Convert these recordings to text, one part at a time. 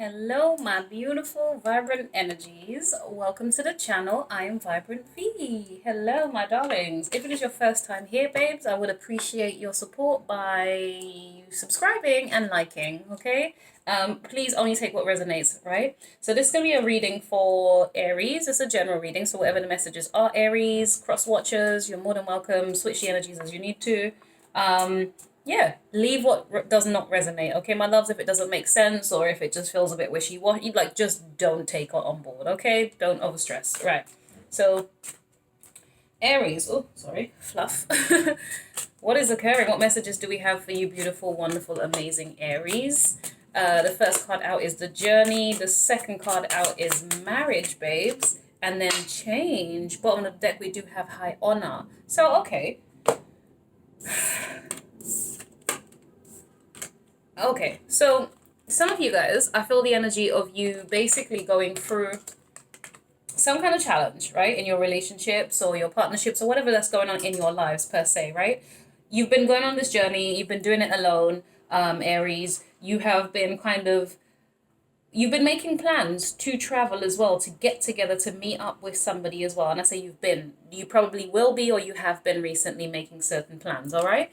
Hello, my beautiful, vibrant energies. Welcome to the channel. I am Vibrant V. Hello, my darlings. If it is your first time here, babes, I would appreciate your support by subscribing and liking, okay? Please only take what resonates, right? So this is going to be a reading for Aries. It's a general reading, so whatever the messages are, Aries, cross watchers, you're more than welcome. Switch the energies as you need to. Yeah, leave what does not resonate, okay, my loves. If it doesn't make sense or if it just feels a bit wishy-washy, like, just don't take it on board, okay? Don't overstress. Right, so Aries, oh sorry, fluff. What is occurring? What messages do we have for you, beautiful, wonderful, amazing Aries? The first card out is the Journey. The second card out is Marriage, babes. And then Change. Bottom of the deck we do have High Honor. So okay. Okay, so some of you guys, I feel the energy of you basically going through some kind of challenge, right? In your relationships or your partnerships or whatever that's going on in your lives per se, right? You've been going on this journey. You've been doing it alone, Aries. You have been you've been making plans to travel as well, to get together, to meet up with somebody as well. And I say you probably will be, or you have been recently making certain plans, all right?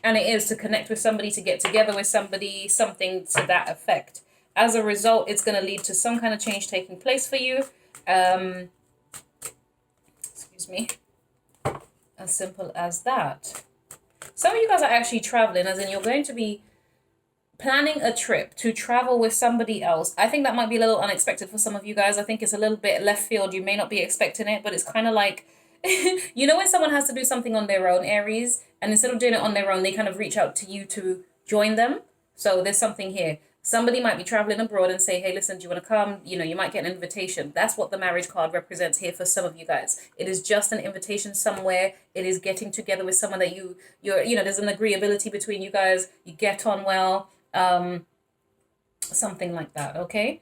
And it is to connect with somebody, to get together with somebody, something to that effect. As a result, it's going to lead to some kind of change taking place for you. Excuse me. As simple as that. Some of you guys are actually traveling, as in you're going to be planning a trip to travel with somebody else. I think that might be a little unexpected for some of you guys. I think it's a little bit left field. You may not be expecting it, but it's kind of like, you know, when someone has to do something on their own, Aries, and instead of doing it on their own, they kind of reach out to you to join them. So there's something here. Somebody might be traveling abroad and say, hey, listen, do you want to come? You know, you might get an invitation. That's what the marriage card represents here for some of you guys. It is just an invitation somewhere. It is getting together with someone that you're, you know, there's an agreeability between you guys. You get on well, something like that, okay?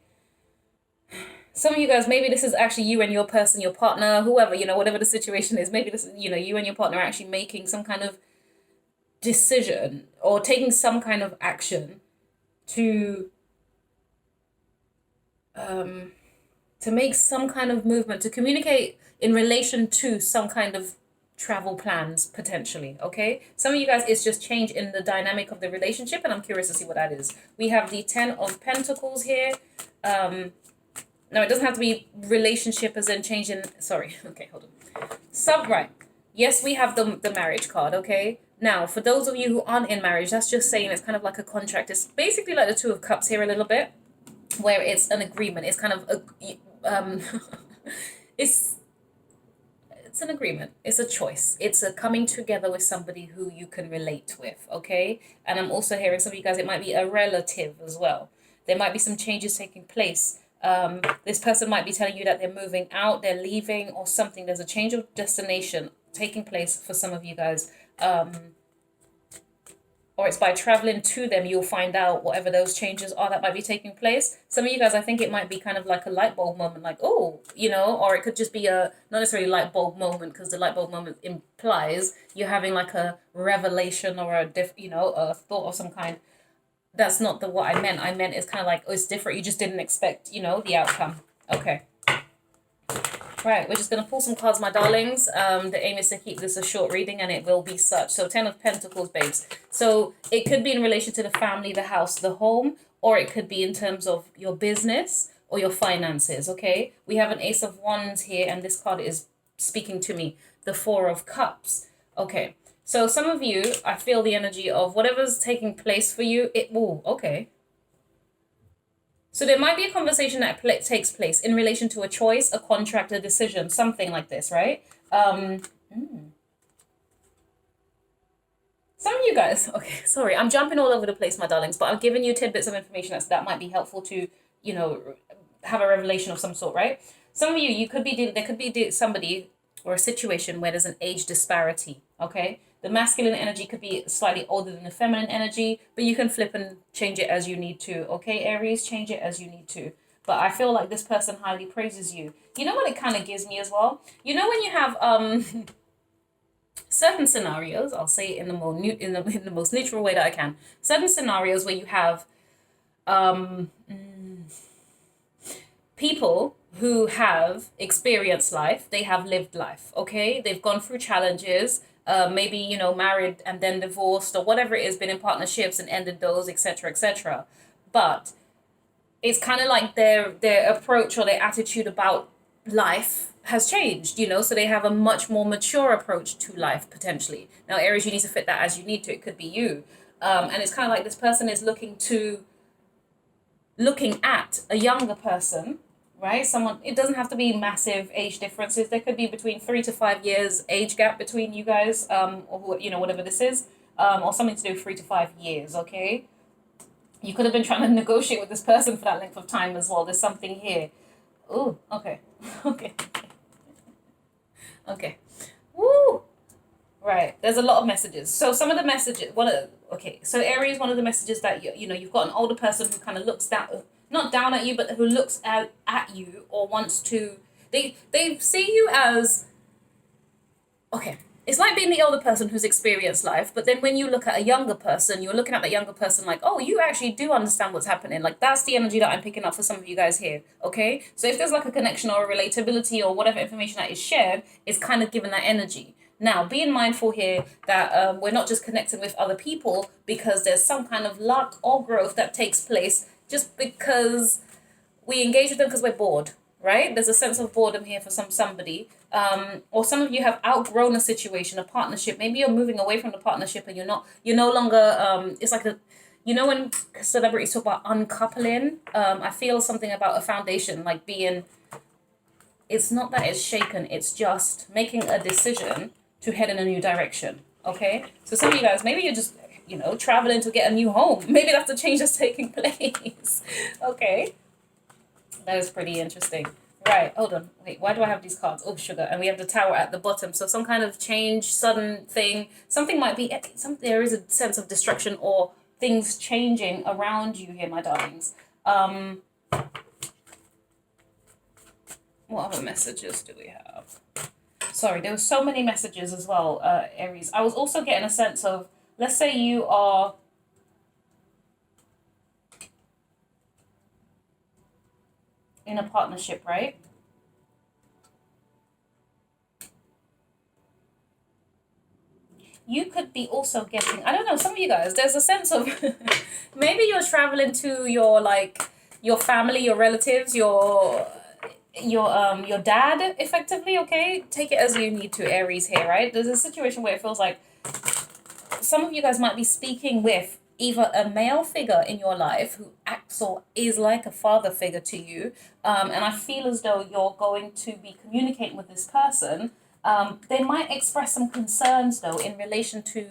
Some of you guys, maybe this is actually you and your person, your partner, whoever, you know, whatever the situation is. Maybe this is, you know, you and your partner are actually making some kind of decision or taking some kind of action to make some kind of movement, to communicate in relation to some kind of travel plans, potentially, okay? Some of you guys, it's just change in the dynamic of the relationship, and I'm curious to see what that is. We have the 10 of Pentacles here. No, it doesn't have to be relationship as in change in, sorry, okay, hold on. Right, yes, we have the marriage card, okay? Now, for those of you who aren't in marriage, that's just saying it's kind of like a contract. It's basically like the Two of Cups here a little bit, where it's an agreement. It's kind of, it's an agreement. It's a choice. It's a coming together with somebody who you can relate with, okay? And I'm also hearing some of you guys, it might be a relative as well. There might be some changes taking place. This person might be telling you that they're moving out, they're leaving or something. There's a change of destination taking place for some of you guys. Or it's by traveling to them, you'll find out whatever those changes are that might be taking place. Some of you guys, I think it might be kind of like a light bulb moment, like, oh, you know, or it could just be a, not necessarily light bulb moment, because the light bulb moment implies you're having like a revelation or a a thought of some kind. That's not what I meant. I meant it's kind of like, oh, it's different. You just didn't expect, you know, the outcome. Okay. Right, we're just going to pull some cards, my darlings. The aim is to keep this a short reading, and it will be such. So 10 of Pentacles, babes. So it could be in relation to the family, the house, the home, or it could be in terms of your business or your finances, okay? We have an Ace of Wands here, and this card is speaking to me. The Four of Cups. Okay. So some of you, I feel the energy of whatever's taking place for you, okay. So there might be a conversation that takes place in relation to a choice, a contract, a decision, something like this, right? Some of you guys, okay, sorry, I'm jumping all over the place, my darlings, but I'm giving you tidbits of information that might be helpful to, you know, have a revelation of some sort, right? Some of you, there could be somebody or a situation where there's an age disparity, okay? The masculine energy could be slightly older than the feminine energy, but you can flip and change it as you need to, okay, Aries? Change it as you need to. But I feel like this person highly praises you. You know what it kind of gives me as well? You know when you have certain scenarios, I'll say it in the most neutral way that I can, certain scenarios where you have Um, People who have experienced life, they have lived life, okay? They've gone through challenges, maybe, you know, married and then divorced or whatever it is, been in partnerships and ended those, etc., etc. But it's kind of like their approach or their attitude about life has changed, you know, so they have a much more mature approach to life potentially. Now, Aries, you need to fit that as you need to. It could be you. And it's kind of like this person is looking at a younger person, right? Someone, it doesn't have to be massive age differences. There could be between 3 to 5 years age gap between you guys, or you know, whatever this is, or something to do with 3 to 5 years. Okay, you could have been trying to negotiate with this person for that length of time as well. There's something here. Oh, okay, okay, okay. Woo. Right. There's a lot of messages. So some of the messages, okay. So Aries, one of the messages that you know, you've got an older person who kind of looks down, not down at you, but who looks at you or wants to. They see you as, okay. It's like being the older person who's experienced life, but then when you look at a younger person, you're looking at that younger person like, oh, you actually do understand what's happening. Like, that's the energy that I'm picking up for some of you guys here, okay? So if there's like a connection or a relatability or whatever information that is shared, it's kind of given that energy. Now, being mindful here that we're not just connecting with other people because there's some kind of luck or growth that takes place just because we engage with them because we're bored, right? There's a sense of boredom here for somebody. Or some of you have outgrown a situation, a partnership. Maybe you're moving away from the partnership and you're no longer, it's like you know, when celebrities talk about uncoupling, I feel something about a foundation, like being, it's not that it's shaken, it's just making a decision to head in a new direction, okay? So some of you guys, maybe you're just, you know, traveling to get a new home. Maybe that's the change that's taking place, okay? That is pretty interesting. Right, hold on. Wait, why do I have these cards? Oh, sugar. And we have the tower at the bottom. So some kind of change, sudden thing. Something might be, there is a sense of destruction or things changing around you here, my darlings. What other messages do we have? Sorry, there were so many messages as well, Aries. I was also getting a sense of, let's say you are in a partnership, right? You could be also getting, I don't know, some of you guys, there's a sense of maybe you're traveling to your family, your relatives, your dad, effectively, okay? Take it as you need to, Aries here, right? There's a situation where it feels like some of you guys might be speaking with either a male figure in your life who acts or is like a father figure to you, and I feel as though you're going to be communicating with this person. They might express some concerns though in relation to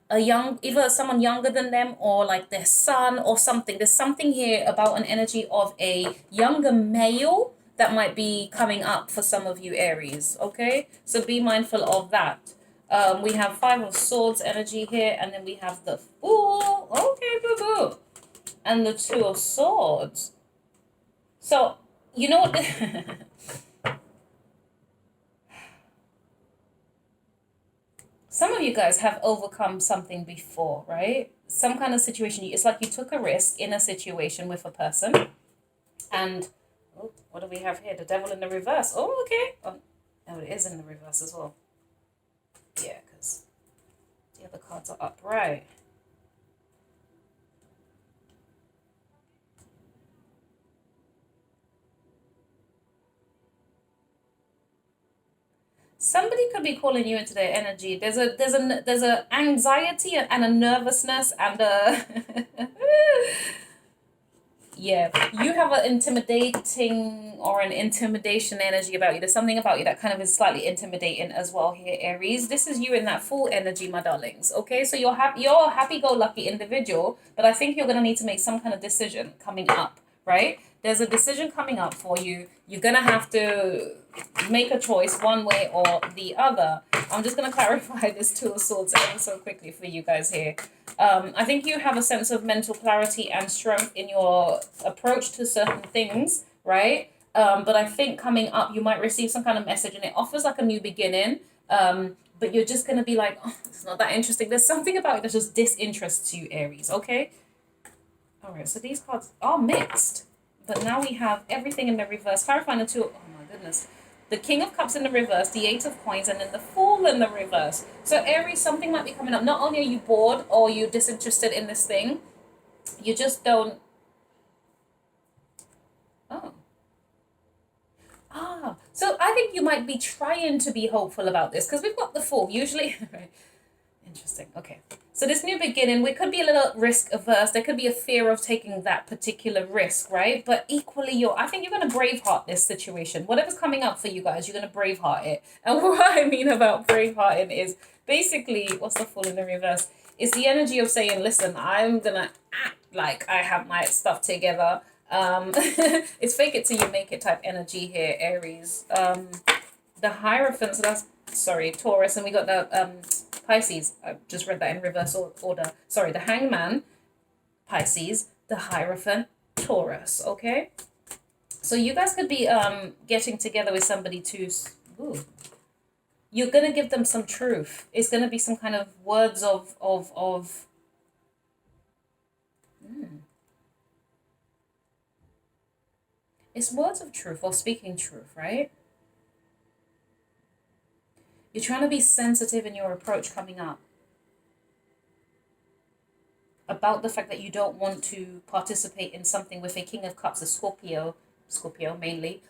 either someone younger than them or like their son or something. There's something here about an energy of a younger male that might be coming up for some of you, Aries, okay? So be mindful of that. We have Five of Swords energy here, and then we have the Fool. Okay, boo-boo. And the Two of Swords. So, you know what? Some of you guys have overcome something before, right? Some kind of situation. It's like you took a risk in a situation with a person. And, oh, what do we have here? The Devil in the reverse. Oh, okay. Oh, it is in the reverse as well. Yeah, because the other cards are upright. Somebody could be calling you into their energy. There's a anxiety and a nervousness and a yeah, you have an intimidating or an intimidation energy about you. There's something about you that kind of is slightly intimidating as well here, Aries. This is you in that full energy, my darlings. Okay, so you're a happy-go-lucky individual, but I think you're gonna need to make some kind of decision coming up, right? There's a decision coming up for you. You're gonna have to make a choice one way or the other. I'm just gonna clarify this Two of Swords ever so quickly for you guys here. I think you have a sense of mental clarity and strength in your approach to certain things, right? But I think coming up, you might receive some kind of message and it offers like a new beginning. But you're just going to be like, oh, it's not that interesting. There's something about it that just disinterests you, Aries, okay? All right, so these cards are mixed, but now we have everything in the reverse. Clarifying the two, oh my goodness. The King of Cups in the reverse, the Eight of Coins, and then the Fool in the reverse. So Aries, something might be coming up. Not only are you bored or you're disinterested in this thing, you just don't, oh. So I think you might be trying to be hopeful about this because we've got the Fool. Usually, right. Interesting. Okay. So this new beginning, we could be a little risk averse. There could be a fear of taking that particular risk, right? But equally, I think you're going to braveheart this situation. Whatever's coming up for you guys, you're going to braveheart it. And what I mean about bravehearting is basically, what's the Fool in the reverse? It's the energy of saying, listen, I'm going to act like I have my stuff together. It's fake it till you make it type energy here, Aries. The Hierophant, so that's, sorry, Taurus, and we got the Pisces. I just read that in reverse order. Sorry, the Hangman, Pisces, the Hierophant, Taurus, okay? So you guys could be getting together with somebody to, ooh, you're going to give them some truth. It's going to be some kind of words of it's words of truth or speaking truth, right? You're trying to be sensitive in your approach coming up about the fact that you don't want to participate in something with a King of Cups, a Scorpio mainly,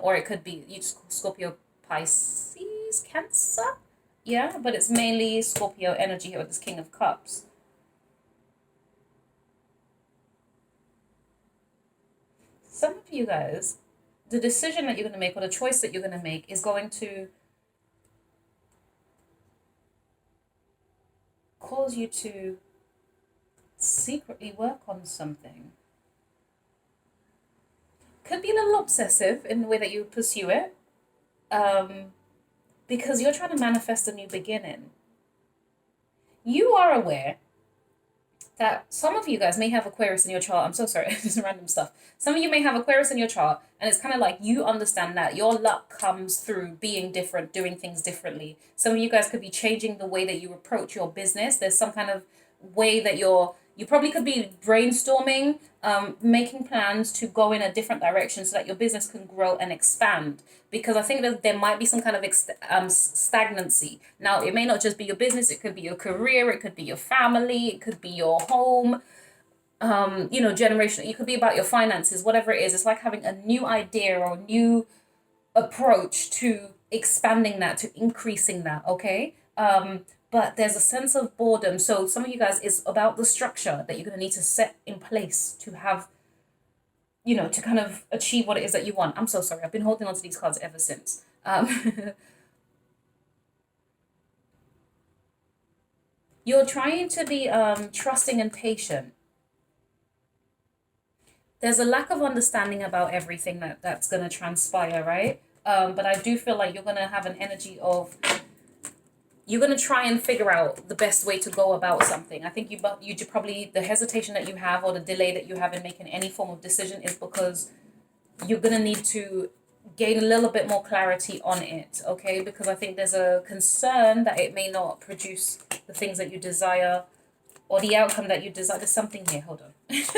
or it could be Scorpio, Pisces, Cancer. Yeah, but it's mainly Scorpio energy here with this King of Cups. Some of you guys, the decision that you're going to make or the choice that you're going to make is going to cause you to secretly work on something. Could be a little obsessive in the way that you pursue it, because you're trying to manifest a new beginning. You are aware that some of you guys may have Aquarius in your chart. I'm so sorry, just random stuff. Some of you may have Aquarius in your chart, and it's kind of like you understand that your luck comes through being different, doing things differently. Some of you guys could be changing the way that you approach your business. There's some kind of way that you probably could be brainstorming, making plans to go in a different direction so that your business can grow and expand. Because I think that there might be some kind of stagnancy. Now, it may not just be your business. It could be your career. It could be your family. It could be your home. Generation. It could be about your finances, whatever it is. It's like having a new idea or a new approach to expanding that, to increasing that, okay? But there's a sense of boredom. So some of you guys, it's about the structure that you're going to need to set in place to have, to kind of achieve what it is that you want. I'm so sorry. I've been holding on to these cards ever since. You're trying to be trusting and patient. There's a lack of understanding about everything that's going to transpire, right? But I do feel like you're going to have an energy of, you're going to try and figure out the best way to go about something. I think you probably, the hesitation that you have or the delay that you have in making any form of decision is because you're going to need to gain a little bit more clarity on it, okay? Because I think there's a concern that it may not produce the things that you desire or the outcome that you desire. There's something here, hold on.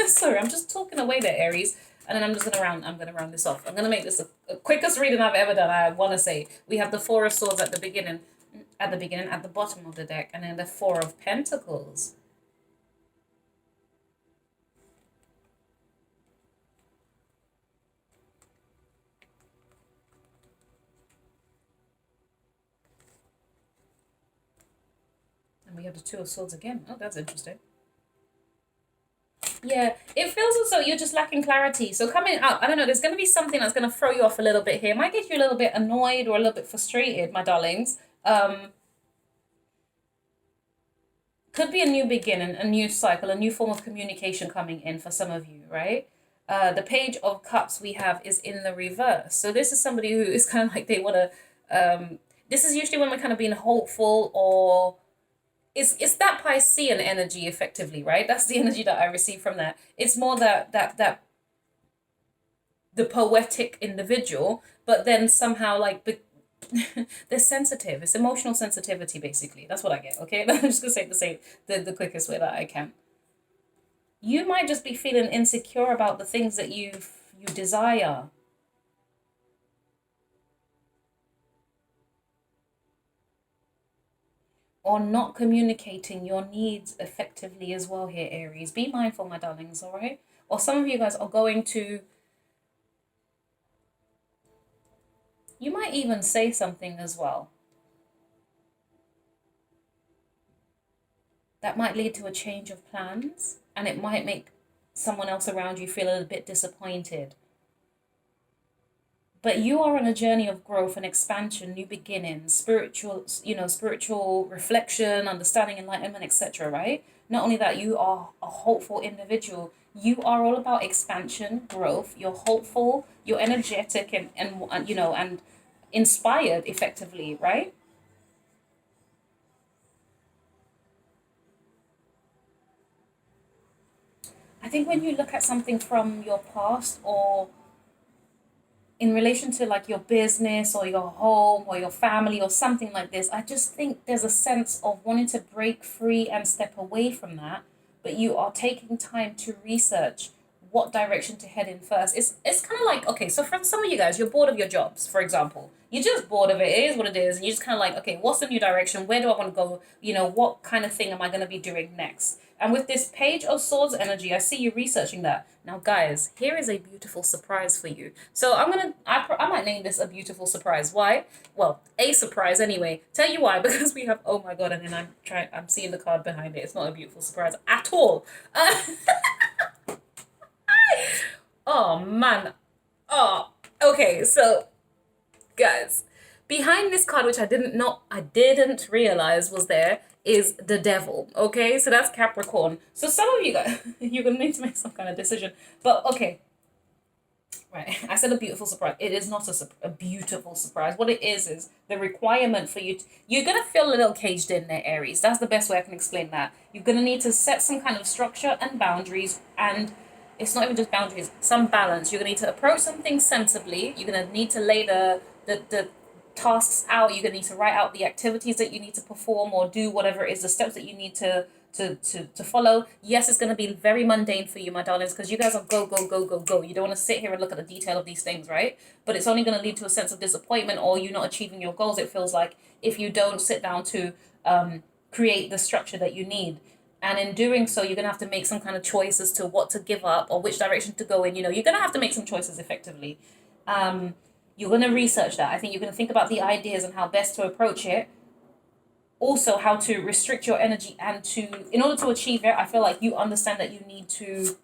Sorry, I'm just talking away there, Aries. And then I'm going to round this off. I'm going to make this the quickest reading I've ever done, I want to say. We have the Four of Swords at the bottom of the deck, and then the Four of Pentacles. And we have the Two of Swords again. Oh, that's interesting. Yeah, it feels as though you're just lacking clarity. So coming up, I don't know, there's going to be something that's going to throw you off a little bit here. It might get you a little bit annoyed or a little bit frustrated, my darlings. Could be a new beginning, a new cycle, a new form of communication coming in for some of you, right? The Page of Cups we have is in the reverse. So this is somebody who is kind of like they want to, this is usually when we're kind of being hopeful, or it's that Piscean energy effectively, right? That's the energy that I receive from that. It's more that the poetic individual, but then somehow like they're sensitive. It's emotional sensitivity, basically. That's what I get, okay? I'm just going to say the quickest way that I can. You might just be feeling insecure about the things that you desire. Or not communicating your needs effectively as well here, Aries. Be mindful, my darlings, all right? Or some of you guys are going to, you might even say something as well that might lead to a change of plans, and it might make someone else around you feel a little bit disappointed. But you are on a journey of growth and expansion, new beginnings, spiritual, spiritual reflection, understanding, enlightenment, etc. Right? Not only that, you are a hopeful individual. You are all about expansion, growth. You're hopeful. You're energetic and inspired effectively, right? I think when you look at something from your past, or in relation to like your business or your home or your family or something like this, I just think there's a sense of wanting to break free and step away from that, but you are taking time to research what direction to head in first. It's kind of like, okay, so for some of you guys, you're bored of your jobs, for example. You're just bored of it. It is what it is, and you're just kind of like, okay, what's the new direction? Where do I want to go? What kind of thing am I going to be doing next? And with this Page of Swords energy, I see you researching that. Now, guys, here is a beautiful surprise for you. So I might name this a beautiful surprise. Why? Well, a surprise anyway. Tell you why, because we have, oh my God, and then I'm seeing the card behind it. It's not a beautiful surprise at all. Oh, man. Oh, okay, so, guys, behind this card, which I didn't realize was there, is the devil. Okay, so that's Capricorn. So some of you guys, you're gonna need to make some kind of decision. But okay, right. I said a beautiful surprise. It is not a beautiful surprise. What it is the requirement for you. You're gonna feel a little caged in there, Aries. That's the best way I can explain that. You're gonna need to set some kind of structure and boundaries, and it's not even just boundaries. Some balance. You're gonna need to approach something sensibly. You're gonna need to lay the tasks out. You're going to need to write out the activities that you need to perform or do, whatever it is, the steps that you need to follow. Yes, it's going to be very mundane for you, my darlings, because you guys are go, go, go, go, go. You don't want to sit here and look at the detail of these things, right? But it's only going to lead to a sense of disappointment, or you not achieving your goals, it feels like, if you don't sit down to create the structure that you need. And in doing so, you're going to have to make some kind of choice as to what to give up or which direction to go in. You're going to have to make some choices effectively. You're going to research that. I think you're going to think about the ideas and how best to approach it. Also, how to restrict your energy, and in order to achieve it, I feel like you understand that you need to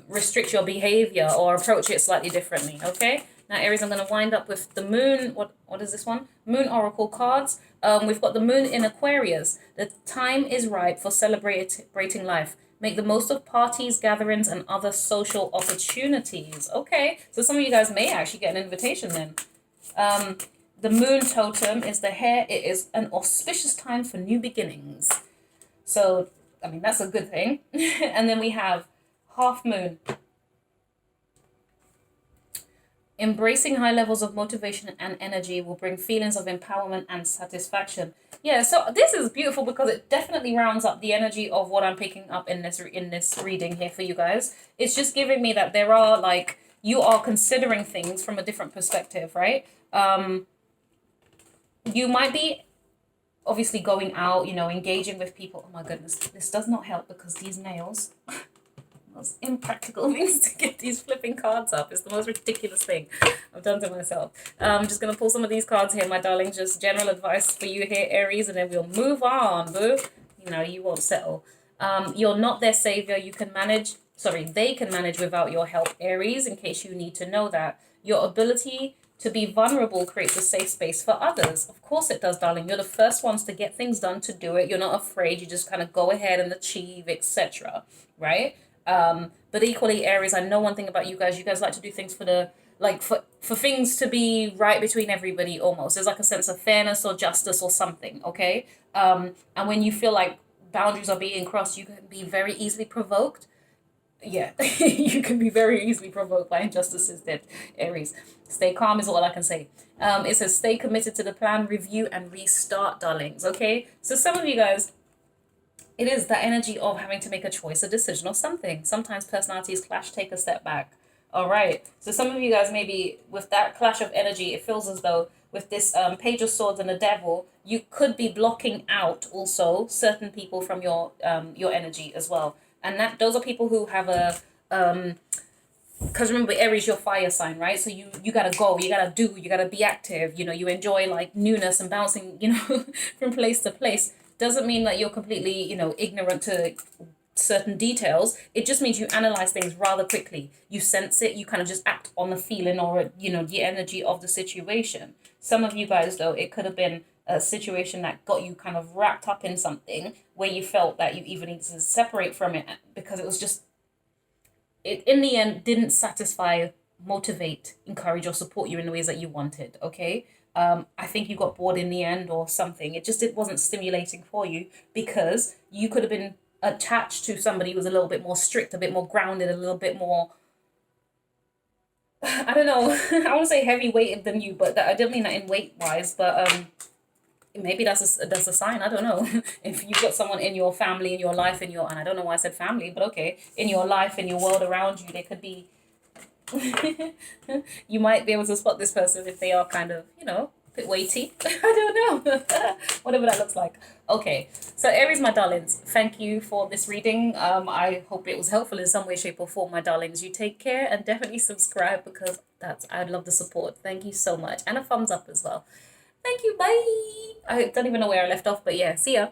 restrict your behavior or approach it slightly differently, okay? Now, Aries, I'm going to wind up with the moon. What is this one? Moon Oracle cards. We've got the moon in Aquarius. The time is right for celebrating life. Make the most of parties, gatherings, and other social opportunities. Okay, so some of you guys may actually get an invitation then. The moon totem is the hare. It is an auspicious time for new beginnings. So, I mean, that's a good thing. And then we have half moon. Embracing high levels of motivation and energy will bring feelings of empowerment and satisfaction. Yeah, so this is beautiful because it definitely rounds up the energy of what I'm picking up in this reading here for you guys. It's just giving me that there are, like, you are considering things from a different perspective, right? You might be obviously going out, engaging with people. Oh my goodness, this does not help because these nails... most impractical things to get these flipping cards up. It's the most ridiculous thing I've done to myself. I'm just going to pull some of these cards here, my darling. Just general advice for you here, Aries, and then we'll move on, boo. You won't settle. You're not their savior. They can manage without your help, Aries, in case you need to know that. Your ability to be vulnerable creates a safe space for others. Of course it does, darling. You're the first ones to get things done, to do it. You're not afraid. You just kind of go ahead and achieve, etc. Right? But equally, Aries, I know one thing about you guys. You guys like to do things for things to be right between everybody almost. There's like a sense of fairness or justice or something, okay? And when you feel like boundaries are being crossed, you can be very easily provoked. Yeah, you can be very easily provoked by injustices, that Aries. Stay calm is all I can say. It says stay committed to the plan, review, and restart, darlings, okay? So some of you guys, It is that energy of having to make a choice, a decision, or something. Sometimes personalities clash, take a step back. All right. So some of you guys, maybe with that clash of energy, it feels as though with this Page of Swords and the Devil, you could be blocking out also certain people from your energy as well. And that those are people who have a because remember, Aries, your fire sign, right? So you gotta go, you gotta do, you gotta be active. You know, you enjoy like newness and bouncing, you know, from place to place. Doesn't mean that you're completely, you know, ignorant to certain details. It just means you analyze things rather quickly. You sense it, you kind of just act on the feeling or, you know, the energy of the situation. Some of you guys, though, it could have been a situation that got you kind of wrapped up in something where you felt that you even needed to separate from it because it was just, it in the end didn't satisfy, motivate, encourage, or support you in the ways that you wanted. Okay. I think you got bored in the end or something. It wasn't stimulating for you because you could have been attached to somebody who was a little bit more strict, a bit more grounded, a little bit more, I don't know, I want to say heavy weighted than you, but that, I don't mean that in weight wise, but maybe that's a sign. I don't know. If you've got someone in your family, in your life, in your, and I don't know why I said family, but okay, in your life, in your world around you, they could be you might be able to spot this person if they are kind of, you know, a bit weighty. I don't know. Whatever that looks like. Okay, so Aries, my darlings, thank you for this reading. I hope it was helpful in some way, shape, or form, my darlings. You take care and definitely subscribe because I'd love the support. Thank you so much. And a thumbs up as well. Thank you. Bye. I don't even know where I left off, but yeah, see ya.